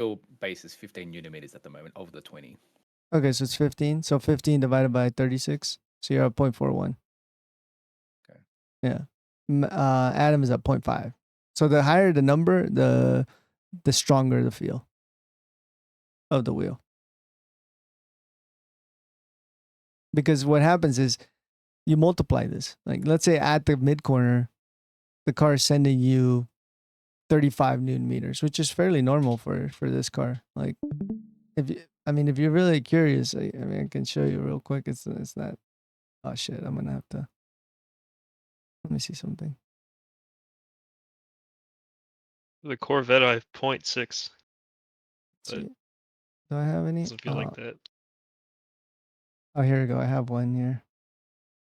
wheel base is 15 Newton meters at the moment of the 20. Okay, so it's 15. So 15 divided by 36. So you're at 0.41. Okay. Yeah. Adam is at 0.5. So the higher the number, the stronger the feel of the wheel. Because what happens is you multiply this. Like, let's say at the mid corner, the car is sending you 35 Newton meters, which is fairly normal for this car. Like, if you're really curious, I can show you real quick. It's not. Oh shit! I'm gonna have to. Let me see something. The Corvette, I have 0.6. See, do I have any? Doesn't feel like that. Oh, here we go. I have one here.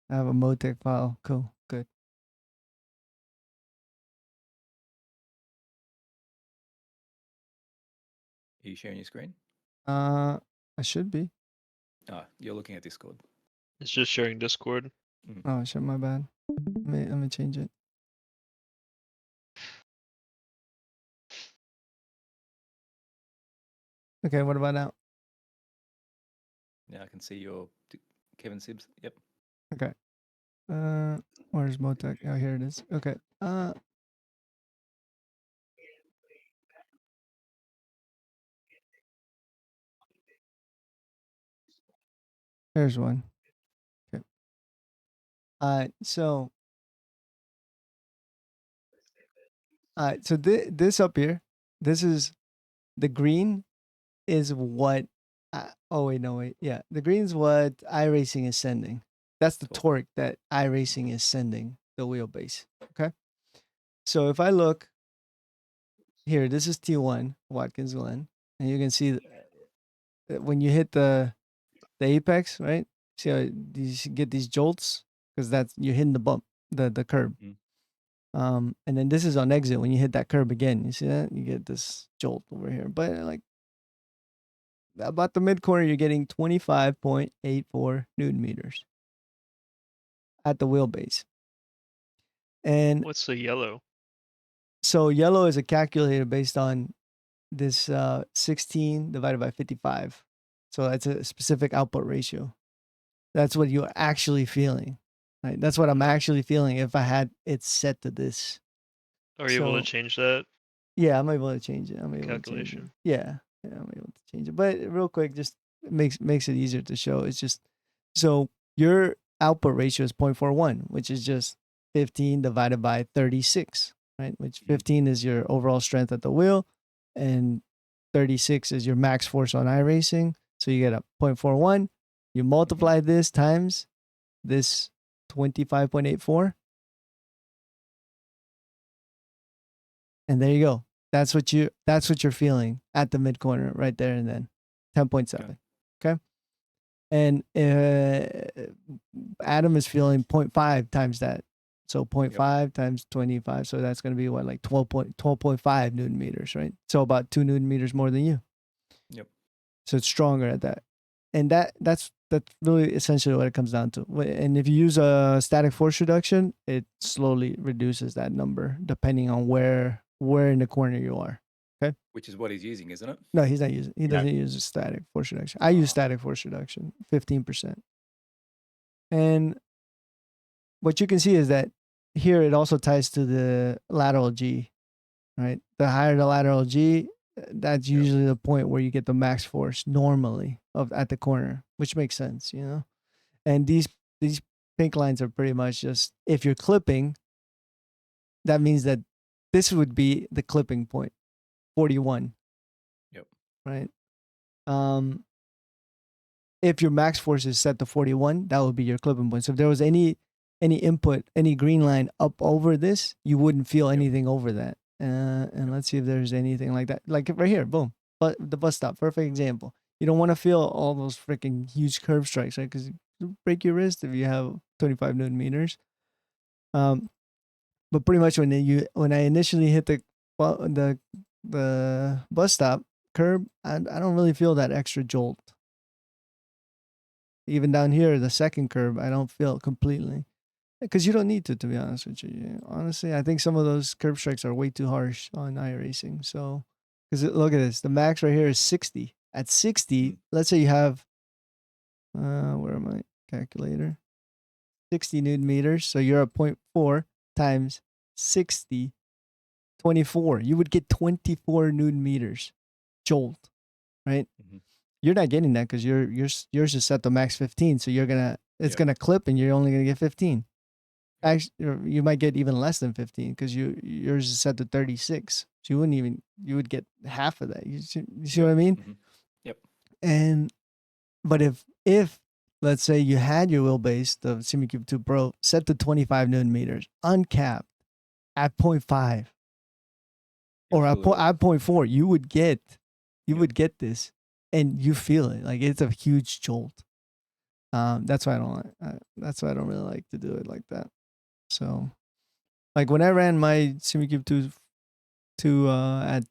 I have a Motec file. Cool. Good. Are you sharing your screen? I should be. You're looking at Discord. It's just sharing Discord. Oh shit, my bad. Let me change it. Okay, what about now? Yeah, I can see your Kevin Sibbs. Yep. Okay. Where's Motec? Oh, here it is. Okay. Here's one. Okay. So this up here, this is the green is what oh wait, no wait. Yeah. The green is what iRacing is sending. That's the torque that iRacing is sending the wheelbase. Okay. So if I look here, this is T1 Watkins Glen, and you can see that when you hit the apex, right? See how you get these jolts because that's you're hitting the bump, the curb. And then this is on exit when you hit that curb again. You see that? You get this jolt over here. But like about the mid corner, you're getting 25.84 Newton meters at the wheelbase. And what's the yellow? So yellow is a calculator based on this 16 divided by 55. So that's a specific output ratio. That's what you're actually feeling. Right? That's what I'm actually feeling if I had it set to this. Are you able to change that? Yeah, I'm able to change it. I'm able calculation. to change it. Yeah, I'm able to change it. But real quick, just makes it easier to show. It's just so your output ratio is 0.41, which is just 15 divided by 36, right? Which 15 is your overall strength at the wheel, and 36 is your max force on iRacing. So you get a 0.41. You multiply this times this 25.84. And there you go. That's what you're feeling at the mid corner right there and then. 10.7. Okay. And Adam is feeling 0.5 times that. So 0.5 times 25. So that's going to be what, like 12.5 Newton meters, right? So about 2 Newton meters more than you. Yep. So it's stronger at that. And that's really essentially what it comes down to. And if you use a static force reduction, it slowly reduces that number depending on where in the corner you are. Okay. Which is what he's using, isn't it? No, he's not using. He doesn't use a static force reduction. I use static force reduction, 15%. And what you can see is that here it also ties to the lateral G, right? The higher the lateral G, that's usually the point where you get the max force normally at the corner, which makes sense, you know. And these pink lines are pretty much just if you're clipping, that means that this would be the clipping point, 41. Yep. Right. If your max force is set to 41, that would be your clipping point. So if there was any input, any green line up over this, you wouldn't feel anything over that. And let's see if there's anything like that. Like right here, boom. But the bus stop, perfect example. You don't want to feel all those freaking huge curve strikes, right? Because you break your wrist if you have 25 Newton meters. But pretty much when I initially hit the bus stop curb, I don't really feel that extra jolt. Even down here, the second curb, I don't feel it completely. Because you don't need to be honest with you. Honestly, I think some of those curb strikes are way too harsh on iRacing. So, Because look at this. The max right here is 60. At 60, let's say you have, where am I? Calculator. 60 newton meters. So you're at 0.4 times 60, 24. You would get 24 newton meters jolt, right? Mhm. You're not getting that because yours is set to max 15. So it's gonna clip and you're only gonna get 15. Actually, you might get even less than 15 because yours is set to 36. So you would get half of that. You see what I mean? Mhm. Yep. But if let's say you had your wheelbase, the SimiCube 2 Pro, set to 25 newton meters, uncapped at 0.5 or at 0.4, you would get this, and you feel it like it's a huge jolt. That's why I don't really like to do it like that. So, like when I ran my SimiCube 2 at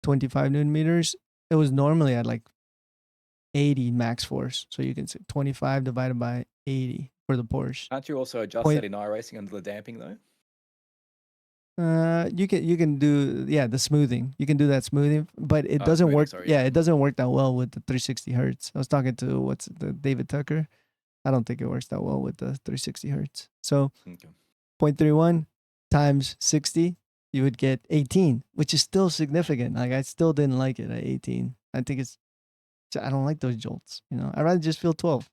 25 newton meters, it was normally at like 80 max force. So you can say 25 divided by 80 for the Porsche. Can't you also adjust that in iRacing under the damping though? You can do the smoothing. You can do that smoothing, but it doesn't work. It doesn't work that well with the 360 hertz. I was talking to David Tucker. I don't think it works that well with the 360 hertz. So 0.31 times 60, you would get 18, which is still significant. Like I still didn't like it at 18. I think I don't like those jolts. I'd rather just feel 12.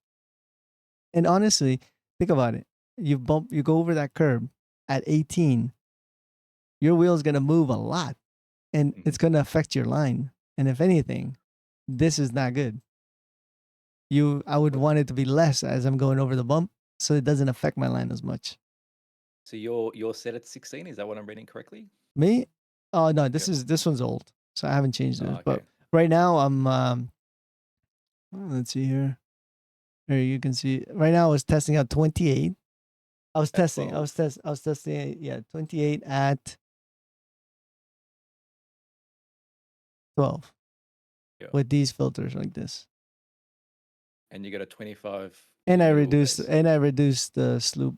And honestly, think about it. You go over that curb at 18. Your wheel is going to move a lot and it's going to affect your line. And if anything, this is not good. I would want it to be less as I'm going over the bump so it doesn't affect my line as much. So you're set at 16, is that what I'm reading correctly? Me? Oh no, this one's old. So I haven't changed it. Okay. But right now I'm let's see here. Here you can see right now I was testing out 28. I was testing 28 at 12 with these filters like this. And you got a 25. And I reduced the slew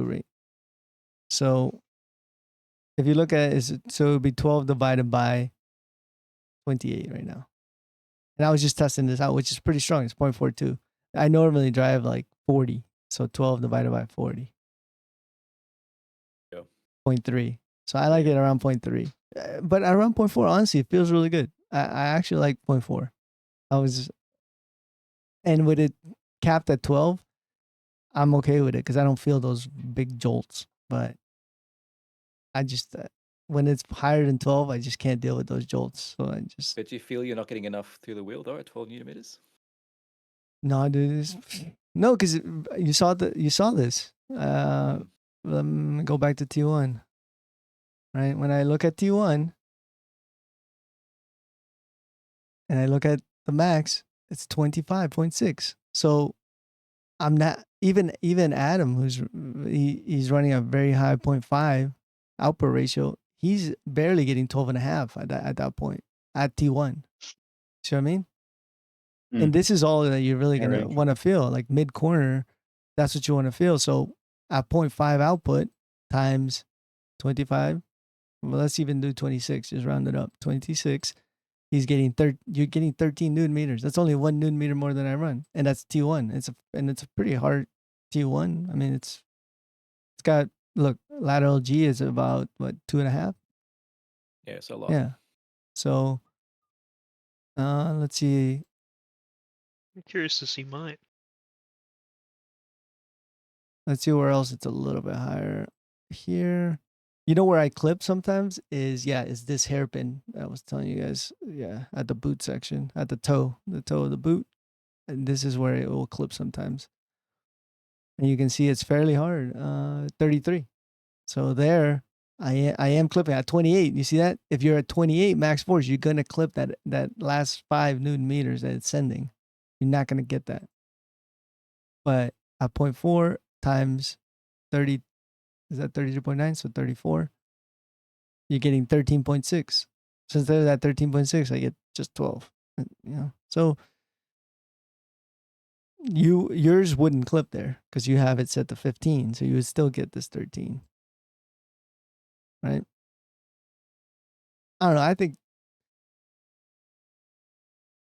rate. So if you look at it, so it would be 12 divided by 28 right now. And I was just testing this out, which is pretty strong. It's 0.42. I normally drive like 40. So 12 divided by 40. 0.3. So I like it around 0.3. But around 0.4, honestly, it feels really good. I actually like 0.4. And with it capped at 12, I'm okay with it because I don't feel those big jolts. But I just, when it's higher than 12, I just can't deal with those jolts. So I just. But you feel you're not getting enough through the wheel though at 12 newton meters? No, dude. No, because you saw this. Let me go back to T1. Right? When I look at T1 and I look at the max, it's 25.6. So I'm not even Adam, he's running a very high 0.5 output ratio. He's barely getting 12.5 at that point at T1. See what I mean? And this is all that you're really gonna want to feel, like mid corner. That's what you want to feel. So at 0.5 output times 25. Well, let's even do 26. Just round it up. 26. You're getting 13 newton meters. That's only 1 newton meter more than I run, and that's T1. It's a pretty hard T1. I mean, it's got lateral G is about what 2.5. Yeah, so a lot. Yeah. So, let's see. I'm curious to see mine. Let's see where else it's a little bit higher. Here, you know where I clip sometimes is this hairpin I was telling you guys. Yeah, at the boot section, at the toe of the boot, and this is where it will clip sometimes. And you can see it's fairly hard. 33. So there, I am clipping at 28. You see that? If you're at 28 max force, you're gonna clip that last 5 newton meters that it's sending. You're not gonna get that. But at 0.4 times 30, is that 32.9? So 34. You're getting 13.6. So instead of that 13.6, I get just 12. So yours wouldn't clip there because you have it set to 15, so you would still get this 13. Right? I don't know. I think